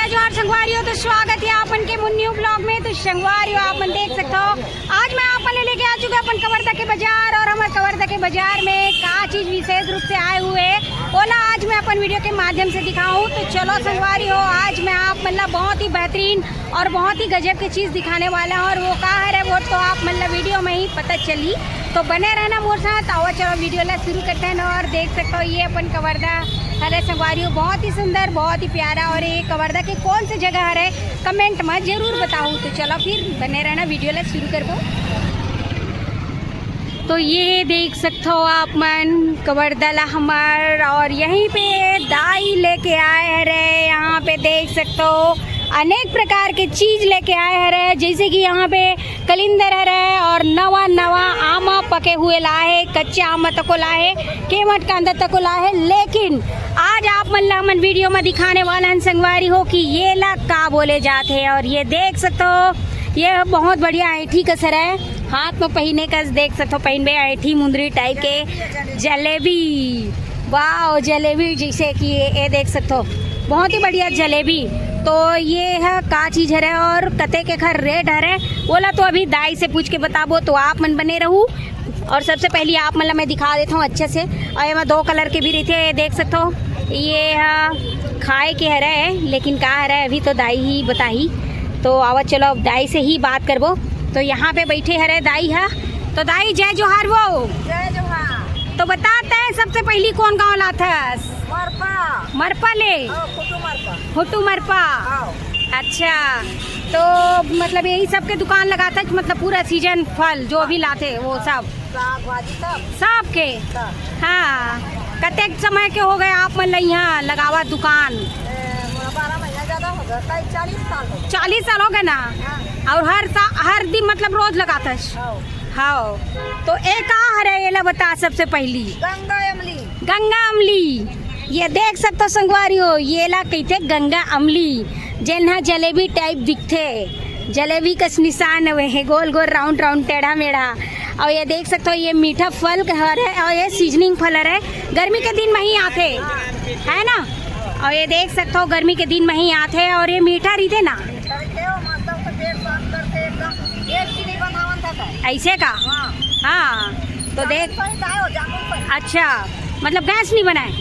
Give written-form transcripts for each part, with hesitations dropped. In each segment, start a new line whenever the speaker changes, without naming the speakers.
जय जोहार संगवारियों। तो स्वागत है आपन के मुन्न्यू ब्लॉग में। तो संगवारियों आपन देख सकते हो आज मैं आपन लेके आ चुका अपन कवर्धा के बाजार। और हमारे कवर्धा के बाजार में का चीज विशेष रूप से आए हुए ओला आज मैं अपन वीडियो के माध्यम से दिखाऊं। तो चलो संगवारियों आज मैं आप मतलब बहुत ही बेहतरीन और बहुत ही गजब की चीज दिखाने वाला हूँ। और वो का है वो तो आप मतलब वीडियो में ही पता चली। तो बने रहना मोर साथ। आओ चलो वीडियो ला शुरू करते हैं। और देख सकते हो ये अपन कवर्धा हरे संगवारियों बहुत ही सुंदर बहुत ही प्यारा। और ये कवर्धा के कौन सी जगह है कमेंट में जरूर बताऊँ। तो चलो फिर बने रहना वीडियो ला शुरू कर दो। तो ये देख सकते हो आप मन कवर्धा ला हमार और यहीं पे दाई लेके आए हैं रे। यहाँ पे देख सकते हो अनेक प्रकार के चीज लेके आए हैं जैसे कि यहाँ पे कलिंदर है और नवा नवा आमा पके हुए लाए कच्चे आमा तक लाए केमट का अंदर तक लाए। लेकिन आज आप मन वीडियो में दिखाने वाला है संगवारी हो कि ये ला का बोले जाते हैं। और ये देख सकते हो ये बहुत बढ़िया ऐठी कसर है हाथ में पहने का देख सकते हो पहन में ऐठी मुंदरी टाइप के जलेबी। वाह जलेबी जैसे कि ये देख सकते हो बहुत ही बढ़िया जलेबी। तो ये है का चीज है और कते के खर रेट है बोला तो अभी दाई से पूछ के बताबो तो आप मन बने रहूँ। और सबसे पहले आप मतलब मैं दिखा देता हूँ अच्छे से। और ये मैं 2 कलर के भी रहते देख सकते हो। ये है खाए के है लेकिन का है अभी तो दाई ही बताही। तो आवा चलो अब दाई से ही बात करबो। तो यहाँ पे बैठे है दाई है। तो दाई जय जोहार वो।
जय जोहार।
तो बताते हैं सबसे पहली कौन गाँव लाथा
मरपा
मरपा ले हुटू मरपा। अच्छा तो मतलब यही सब के दुकान लगाता है मतलब पूरा सीजन फल जो भी लाते वो सब सब के। हाँ कतेक समय के हो गए आप मतलब यहाँ लगावा दुकान
12 महीना ज्यादा हो गया
40 साल हो गए ना। और हर दिन मतलब रोज लगाता है। हाँ तो एक है ये ला बता सबसे पहली गंगा अमली। ये देख सकते हो संगवारी हो ये ला कहते गंगा अमली जेन्हा जलेबी टाइप दिखते जलेबी कस निशान है गोल गोल राउंड राउंड टेढ़ा मेढ़ा। और ये देख सकते हो ये मीठा फल है और ये सीजनिंग फल है गर्मी के दिन में ही आते है ना। और ये देख सकते हो गर्मी के दिन में ही आते और ये मीठा रहते ना ऐसे का। हाँ तो देख अच्छा मतलब गैस नहीं बनाए।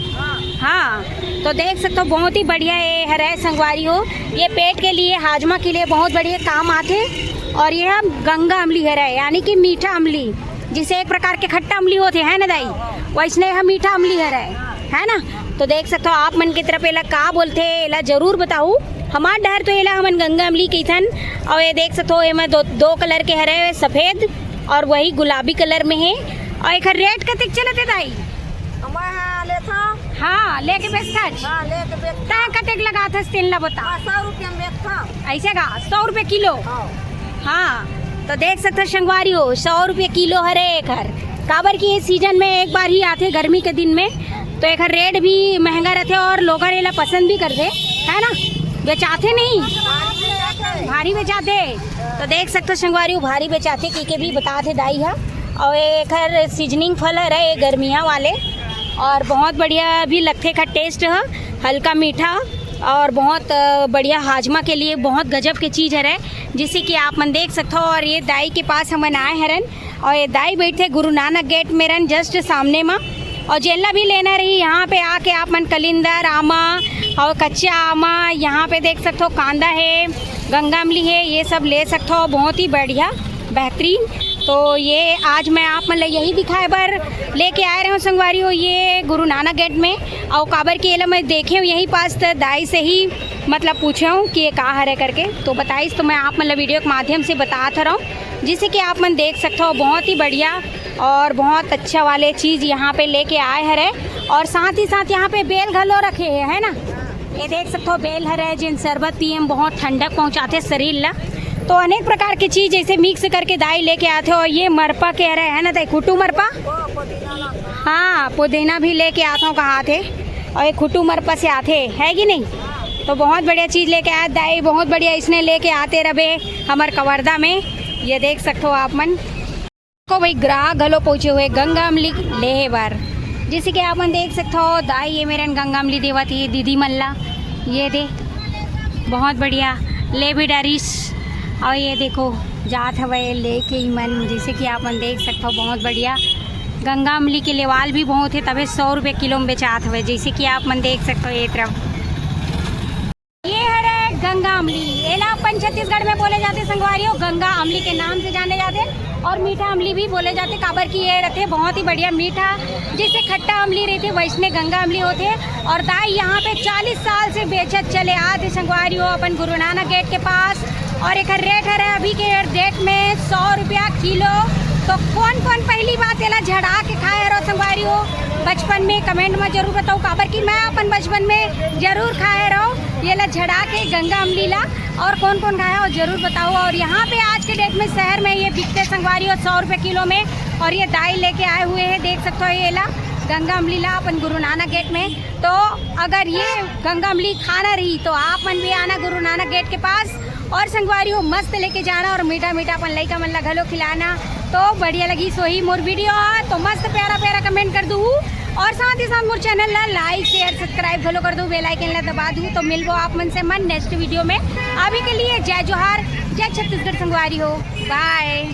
हाँ तो देख सकते हो बहुत ही बढ़िया ये है संगवारी हो। ये पेट के लिए हाजमा के लिए बहुत बढ़िया काम आते। और ये गंगा अमली है यानी कि मीठा अमली जिसे एक प्रकार के खट्टा अमली होते हैं ना दाई वैसने यह मीठा अमली है ना। तो देख सकते हो आप मन की तरफ एला का बोलते एला जरूर बताऊँ। हमार डर तो एला हमन गंगा अमली कहथन। और ये देख सकते हो ये में दो कलर के हरे सफ़ेद और वही गुलाबी कलर में है। और एक रेट कतिक चलते दाई हाँ लेके बेचता कतेक लगा था तेल ला बता
100 रुपया में था
ऐसे का 100 रुपये किलो। हाँ तो देख सकते संगवारी हो 100 रुपये किलो हरे एक हर काबर की ये सीजन में एक बार ही आते गर्मी के दिन में। तो एक हर रेट भी महंगा रहते और लोग एला पसंद भी करते है ना बेचाते नहीं भारी बेचाते। तो देख सकते संगवारी हो भारी बेचाते की के भी बताते दाई है। और एक हर सीजनिंग फल है ये गर्मियाँ वाले और बहुत बढ़िया भी लगते का टेस्ट है हल्का मीठा और बहुत बढ़िया हाजमा के लिए बहुत गजब की चीज़ है जिसे कि आप मन देख सकते हो। और ये दाई के पास हम आए हैं और ये दाई बैठे गुरु नानक गेट में रन जस्ट सामने में। और जेला भी लेना रही यहाँ पे आके आप मन कलिंदर आमा और कच्चा आमा यहाँ पे देख सकते हो कांदा है गंगा अमली है ये सब ले सकते हो बहुत ही बढ़िया बेहतरीन। तो ये आज मैं आप मतलब यही दिखाए बार लेके आए रहे हूँ संगवारी हो ये गुरु नानक गेट में। और काबर के एला मैं देखे हूँ यही पास तो दाई से ही मतलब पूछे हूँ कि ये कहाँ है करके। तो बताइए तो मैं आप मतलब वीडियो के माध्यम से बताता रहा हूँ जिसे कि आप मन देख सकते हो बहुत ही बढ़िया और बहुत अच्छा वाले चीज़ यहाँ पे लेके आए हैं। और साथ ही साथ यहाँ पे बेल घलो रखे है ना ये देख सकते हो बेल है जिन शरबत पिए बहुत ठंडक पहुँचाते शरीर ला। तो अनेक प्रकार की चीज़ ऐसे मिक्स करके दाई लेके आते हो। और ये मरपा कह रहे हैं ना दाई खुटू मरपा। हाँ पुदीना भी लेके आता हूँ कहाँ थे और ये खुटू मरपा से आते है कि नहीं। तो बहुत बढ़िया चीज़ लेके आया दाई बहुत बढ़िया इसने लेके आते रहे हमारे कवर्धा में। ये देख सकते हो आप मन को भाई ग्राहक घलो पहुँचे हुए गंगा अमली ले बार जैसे कि आप मन देख सकते हो दाई ये मेरे गंगा अमली देवा थी दीदी मल्ला ये दे बहुत बढ़िया लेबिडरिस। और ये देखो जात हवे लेके ही मन, जैसे कि आप मन देख सकते हो बहुत बढ़िया। गंगा अमली के लेवाल भी बहुत है, तबे 100 रुपये किलो में बेचात हवे, जैसे कि आप मन देख सकते हो। ये तरफ ये है गंगा अमली, ये ना अपन छत्तीसगढ़ में बोले जाते संगवारियों, गंगा अमली के नाम से जाने जाते, और मीठा अमली भी बोले जाते। काबर की ये रहते बहुत ही बढ़िया मीठा, जैसे खट्टा अमली रहते वैसने गंगा अमली होते। और दाई यहाँ पे 40 साल से बेचत चले आते संगवारियों अपन गुरु नानक गेट के पास। और एक रेट है अभी के डेट में 100 रुपया किलो। तो कौन कौन पहली बात एला झड़ा के खाए रहो संगवारियों, बचपन में कमेंट में जरूर बताओ। काबर की मैं अपन बचपन में जरूर खाए रहो ये ला झड़ा के गंगा अमली ला, और कौन कौन खाया और ज़रूर बताओ। और यहाँ पे आज के डेट में शहर में ये बिकते संगवारी और 100 रुपये किलो में। और ये दाई लेके आए हुए हैं, देख सकते हो ये ला गंगा अमली ला अपन गुरु नानक गेट में। तो अगर ये गंगा अमली खाना रही तो आप मन भी आना गुरु नानक गेट के पास, और संगवारी हो मस्त लेके जाना, और मीठा मीठा अपन लइका मन ला घलो खिलाना। तो बढ़िया लगी सोही मोर वीडियो तो मस्त प्यारा प्यारा कमेंट कर दूँ, और साथ ही साथ मोर चैनल ला लाइक शेयर सब्सक्राइब फॉलो कर दूँ, बेल आइकन ला दबा दूँ। तो मिलबो आप मन से मन नेक्स्ट वीडियो में। अभी के लिए जय जोहार, जय छत्तीसगढ़ संगवारी हो, बाय।